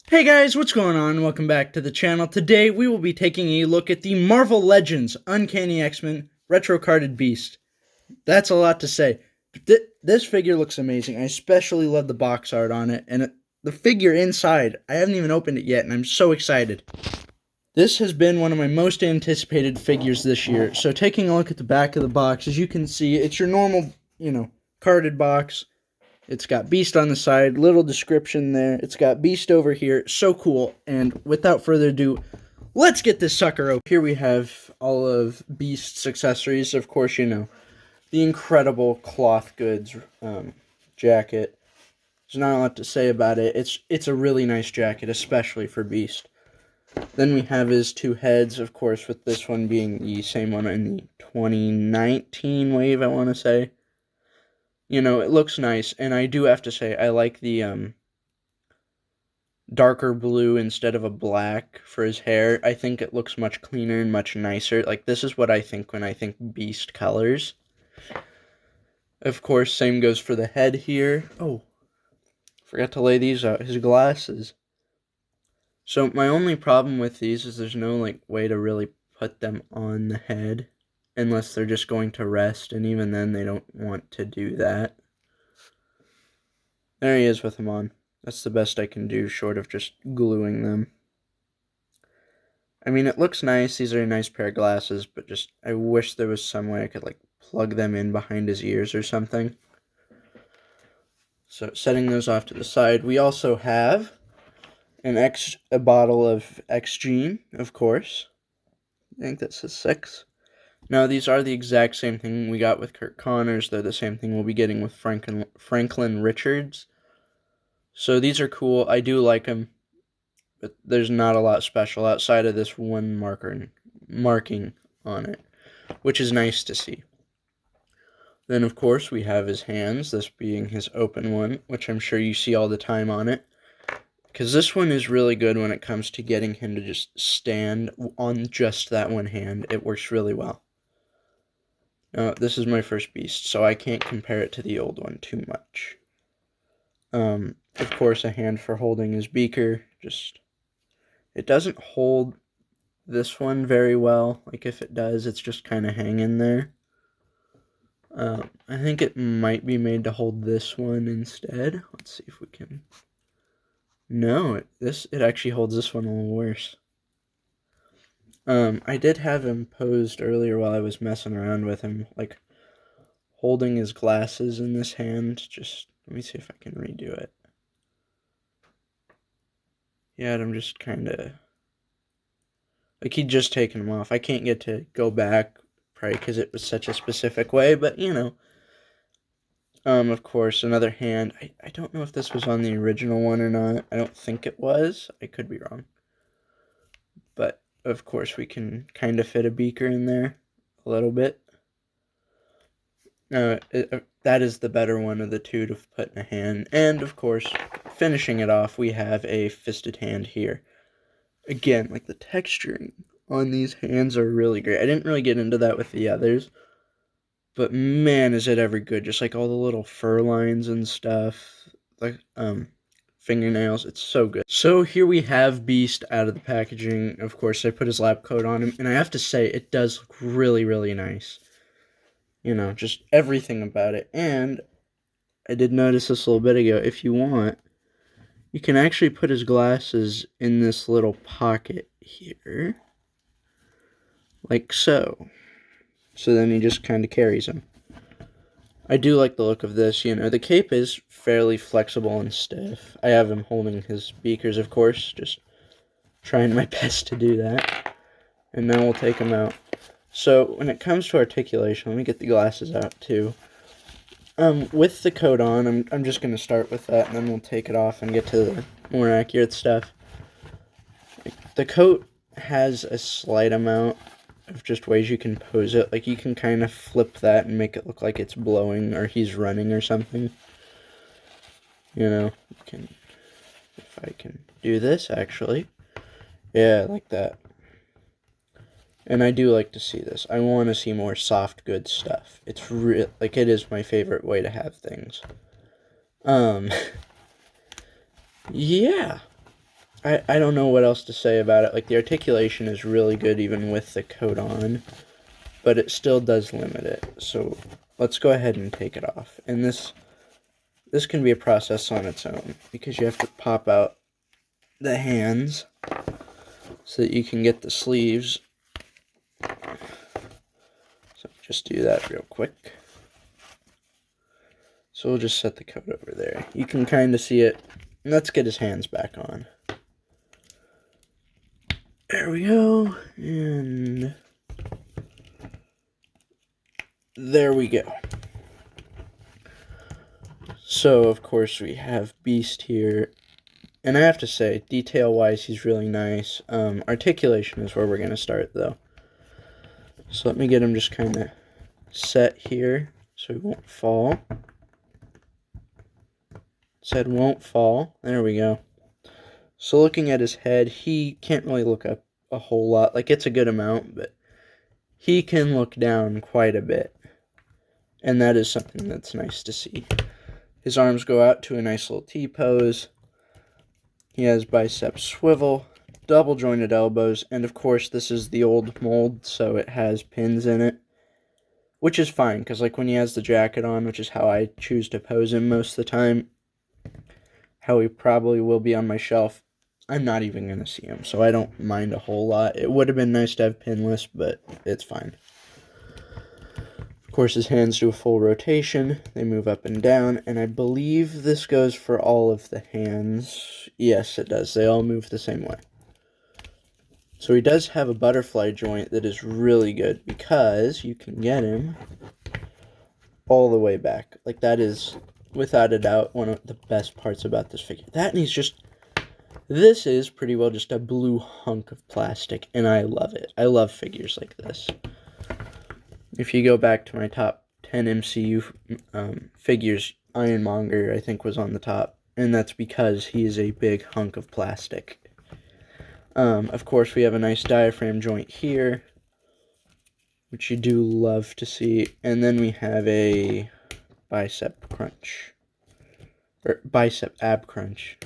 Hey guys, what's going on? Welcome back to the channel. Today we will be taking a look at the Marvel Legends Uncanny X-Men Retro Carded Beast. That's a lot to say. This figure looks amazing. I especially love the box art on it, and the figure inside. I haven't even opened it yet, and I'm so excited. This has been one of my most anticipated figures this year. So taking a look at the back of the box, as you can see, it's your normal, carded box. It's got Beast on the side, little description there. It's got Beast over here. So cool. And without further ado, let's get this sucker open. Here we have all of Beast's accessories. Of course, the incredible cloth goods jacket. There's not a lot to say about it. It's a really nice jacket, especially for Beast. Then we have his two heads, of course, with this one being the same one in the 2019 wave, I want to say. It looks nice, and I do have to say, I like the darker blue instead of a black for his hair. I think it looks much cleaner and much nicer. Like, this is what I think when I think Beast colors. Of course, same goes for the head here. Oh, forgot to lay these out. His glasses. So, my only problem with these is there's no, way to really put them on the head. Unless they're just going to rest, and even then they don't want to do that. There he is with them on. That's the best I can do, short of just gluing them. I mean, it looks nice. These are a nice pair of glasses, but just, I wish there was some way I could, plug them in behind his ears or something. So, setting those off to the side, we also have a bottle of X-Gene, of course. I think that says 6. Now, these are the exact same thing we got with Kurt Connors. They're the same thing we'll be getting with Franklin Richards. So these are cool. I do like them, but there's not a lot special outside of this one marking on it, which is nice to see. Then, of course, we have his hands, this being his open one, which I'm sure you see all the time on it. Because this one is really good when it comes to getting him to just stand on just that one hand. It works really well. Now, this is my first Beast, so I can't compare it to the old one too much. Of course, a hand for holding his beaker. It doesn't hold this one very well. Like, if it does, it's just kind of hanging there. I think it might be made to hold this one instead. Let's see if we can... No, it actually holds this one a little worse. I did have him posed earlier while I was messing around with him, holding his glasses in this hand. Let me see if I can redo it. Yeah, I'm just kind of... he'd just taken them off. I can't get to go back, probably because it was such a specific way, but, of course, another hand. I don't know if this was on the original one or not. I don't think it was. I could be wrong. But, of course, we can kind of fit a beaker in there a little bit. That is the better one of the two to put in a hand. And, of course, finishing it off, we have a fisted hand here. Again, the texturing on these hands are really great. I didn't really get into that with the others. But, man, is it ever good. Just, all the little fur lines and stuff. Fingernails. It's so good. So, here we have Beast out of the packaging. Of course, I put his lab coat on him. And I have to say, it does look really, really nice. Just everything about it. And I did notice this a little bit ago. If you want, you can actually put his glasses in this little pocket here. Like so. So then he just kind of carries them. I do like the look of this. The cape is fairly flexible and stiff. I have him holding his beakers, of course. Just trying my best to do that. And now we'll take him out. So, when it comes to articulation, let me get the glasses out, too. With the coat on, I'm just going to start with that, and then we'll take it off and get to the more accurate stuff. The coat has a slight amount of just ways you can pose it. You can kind of flip that and make it look like it's blowing or he's running or something. If I can do this, actually. Yeah, like that. And I do like to see this. I want to see more soft, good stuff. It's real, it is my favorite way to have things. Yeah. I don't know what else to say about it. Like, the articulation is really good even with the coat on, but it still does limit it. So let's go ahead and take it off. And this can be a process on its own, because you have to pop out the hands so that you can get the sleeves. So just do that real quick. So we'll just set the coat over there. You can kind of see it. And let's get his hands back on. There we go. And there we go. So, of course, we have Beast here. And I have to say, detail-wise, he's really nice. Articulation is where we're going to start, though. So let me get him just kind of set here so he won't fall. Said won't fall. There we go. So looking at his head, he can't really look up a whole lot. Like, it's a good amount, but he can look down quite a bit. And that is something that's nice to see. His arms go out to a nice little T-pose. He has bicep swivel, double jointed elbows, and of course this is the old mold, so it has pins in it. Which is fine, because like when he has the jacket on, which is how I choose to pose him most of the time, how he probably will be on my shelf, I'm not even going to see him, so I don't mind a whole lot. It would have been nice to have pinless, but it's fine. Of course, his hands do a full rotation. They move up and down, and I believe this goes for all of the hands. Yes, it does. They all move the same way. So he does have a butterfly joint that is really good, because you can get him all the way back. Like, that is, without a doubt, one of the best parts about this figure. That, and he's just... This is pretty well just a blue hunk of plastic, and I love it. I love figures like this. If you go back to my top 10 MCU figures, Ironmonger, I think, was on the top, and that's because he is a big hunk of plastic. Of course, we have a nice diaphragm joint here, which you do love to see, and then we have a bicep crunch, or bicep ab crunch.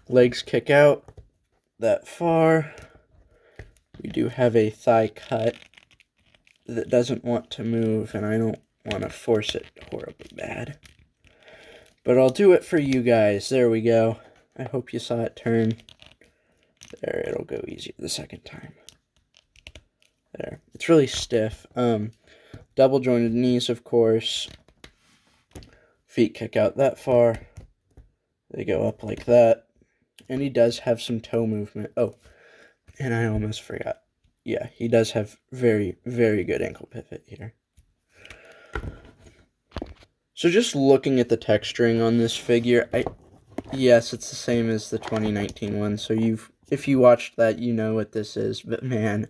Legs kick out that far. We do have a thigh cut that doesn't want to move, and I don't want to force it horribly bad. But I'll do it for you guys. There we go. I hope you saw it turn. There, it'll go easier the second time. There. It's really stiff. Double jointed knees, of course. Feet kick out that far. They go up like that. And he does have some toe movement. Oh, and I almost forgot. Yeah, he does have very, very good ankle pivot here. So just looking at the texturing on this figure, yes, it's the same as the 2019 one. So if you watched that, you know what this is. But man,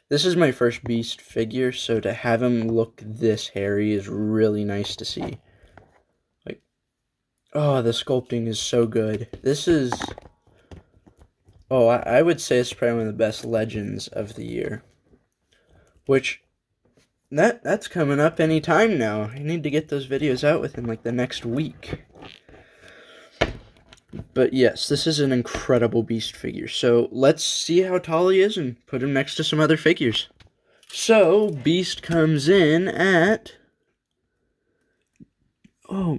this is my first Beast figure, so to have him look this hairy is really nice to see. Like, oh, the sculpting is so good. This is... Oh, I would say it's probably one of the best Legends of the year. Which, that's coming up any time now. I need to get those videos out within, like, the next week. But yes, this is an incredible Beast figure. So, let's see how tall he is and put him next to some other figures. So, Beast comes in at... Oh,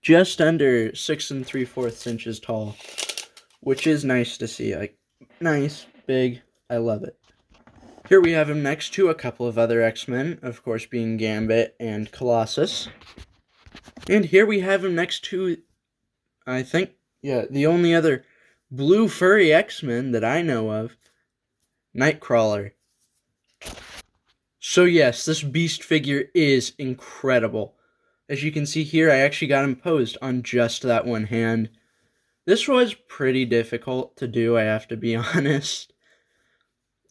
just under 6 3/4 inches tall. Which is nice to see. Like, nice, big, I love it. Here we have him next to a couple of other X-Men, of course being Gambit and Colossus. And here we have him next to, I think, yeah, the only other blue furry X-Men that I know of, Nightcrawler. So yes, this Beast figure is incredible. As you can see here, I actually got him posed on just that one hand. This was pretty difficult to do, I have to be honest.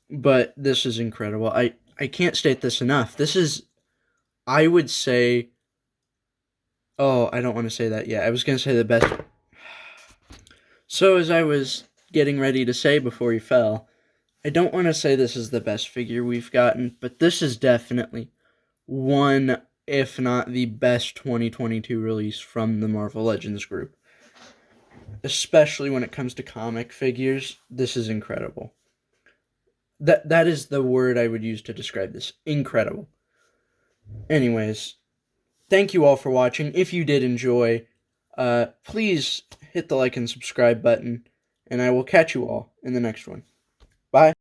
But this is incredible. I can't state this enough. This is, I would say... Oh, I don't want to say that yet. I was going to say the best... So, as I was getting ready to say before he fell, I don't want to say this is the best figure we've gotten, but this is definitely one, if not the best 2022 release from the Marvel Legends group. especially when it comes to comic figures, this is incredible. That is the word I would use to describe this. Incredible. Anyways, thank you all for watching. If you did enjoy, please hit the like and subscribe button, and I will catch you all in the next one. Bye.